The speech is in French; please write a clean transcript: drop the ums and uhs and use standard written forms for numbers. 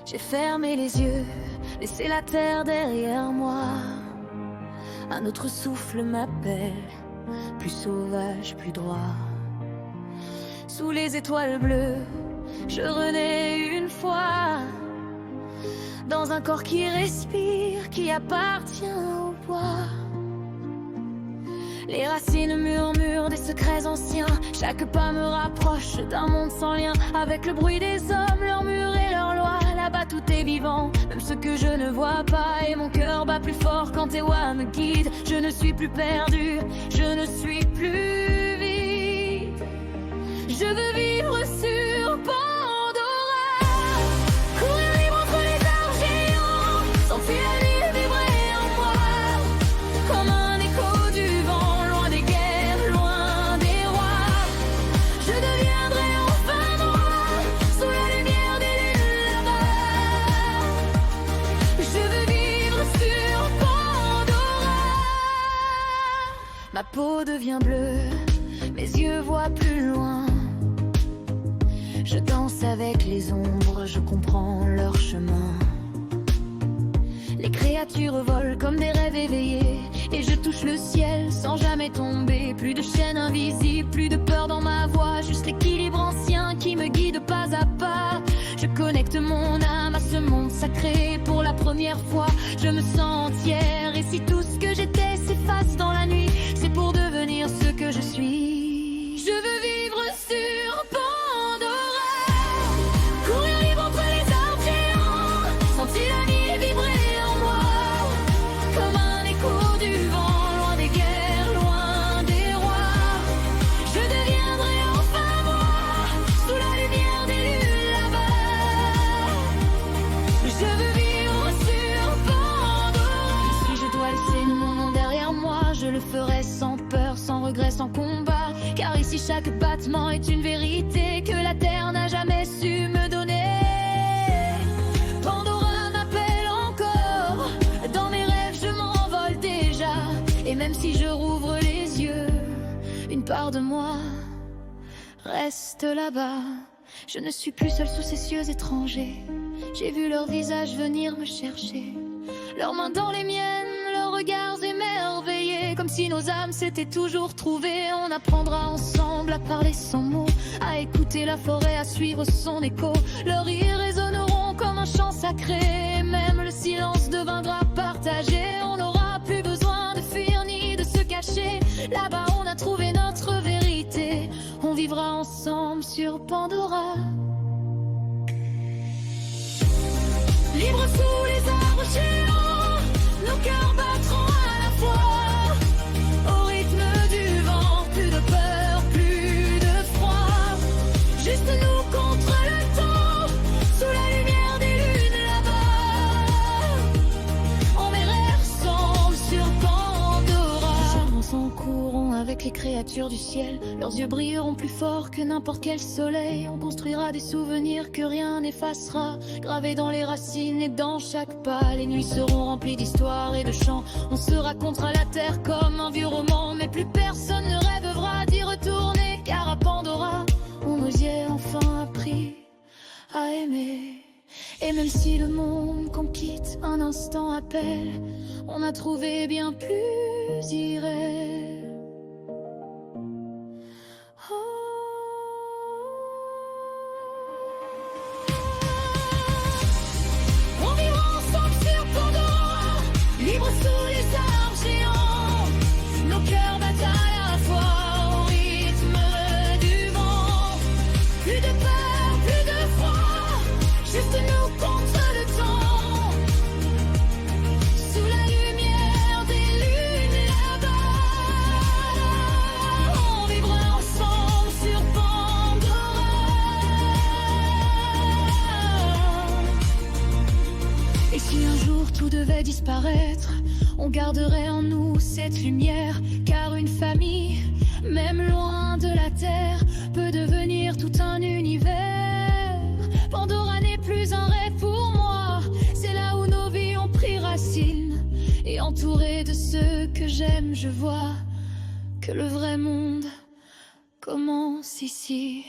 J'ai fermé les yeux, laissé la terre derrière moi. Un autre souffle m'appelle, plus sauvage, plus droit. Sous les étoiles bleues, je renais une fois. Dans un corps qui respire, qui appartient au bois. Les racines murmurent des secrets anciens. Chaque pas me rapproche d'un monde sans lien. Avec le bruit des hommes, leurs murs et leurs lois. Là-bas tout est vivant, même ce que je ne vois pas. Et mon cœur bat plus fort quand tes voix me guident. Je ne suis plus perdu, je ne suis plus vide. Je veux vivre sur Pandora, courir libre entre les arbres géants, sentir la nuit vibrer en moi, comme un écho du vent, loin des guerres, loin des rois. Je deviendrai enfin noir, sous la lumière des lunes là-bas. Je veux vivre sur Pandora. Ma peau devient bleue, mes yeux voient plus loin. Je danse avec les ombres, je comprends leur chemin. Les créatures volent comme des rêves éveillés, et je touche le ciel sans jamais tomber. Plus de chaînes invisibles, plus de peur dans ma voix, juste l'équilibre ancien qui me guide pas à pas. Je connecte mon âme à ce monde sacré pour la première fois. Je me sens entière, et si tout ce que j'étais s'efface dans la nuit, c'est pour devenir ce que je suis. Je veux vivre sur Pandora, courir libre entre les arbres géants, sentir la vie vibrer en moi, comme un écho du vent, loin des guerres, loin des rois. Je deviendrai enfin moi, sous la lumière des lunes là-bas. Je veux vivre sur Pandora. Si je dois laisser le monde derrière moi, je le ferai sans peur, sans regret, sans combat. Car ici chaque battement est une vérité que la terre n'a jamais su me donner. Pandora m'appelle encore, dans mes rêves je m'envole déjà. Et même si je rouvre les yeux, une part de moi reste là-bas. Je ne suis plus seule sous ces cieux étrangers. J'ai vu leurs visages venir me chercher, leurs mains dans les miennes, leurs regards émerveillés, comme si nos âmes s'étaient toujours trouvées. On apprendra ensemble à parler sans mots, à écouter la forêt, à suivre son écho. Leurs rires résonneront comme un chant sacré, même le silence deviendra partagé. On n'aura plus besoin de fuir ni de se cacher. Là-bas on a trouvé notre vérité. On vivra ensemble sur Pandora, libre sous les arbres géants. Nos cœurs battront à la fois, au rythme du vent. Plus de peur, plus de froid, juste nous contre le temps, sous la lumière des lunes là-bas. On verra ensemble sur Pandora. Les chemins s'encourront avec les créatures du ciel. Leurs yeux brilleront plus fort que n'importe quel soleil. On construira des souvenirs que rien n'effacera, gravés dans les racines et dans chaque pas. Les nuits seront remplies d'histoires et de chants. On se racontera la terre comme un vieux roman, mais plus personne ne rêvera d'y retourner, car à Pandora, on nous y a enfin appris à aimer. Et même si le monde qu'on quitte un instant appelle, on a trouvé bien plus irréel. On vivra ensemble sur Pandora, libre sous les arbres géants. Nos cœurs battent à la fois, au rythme du vent. Plus de peur, plus de froid, juste nous contre le temps, sous la lumière des lunes là-bas. On vivra ensemble sur Pandora. Et si un jour tout devait disparaître, on garderait en nous cette lumière, car une famille, même loin de la terre, peut devenir tout un univers. Pandora n'est plus un rêve pour moi, c'est là où nos vies ont pris racine. Et entouré de ceux que j'aime, je vois que le vrai monde commence ici.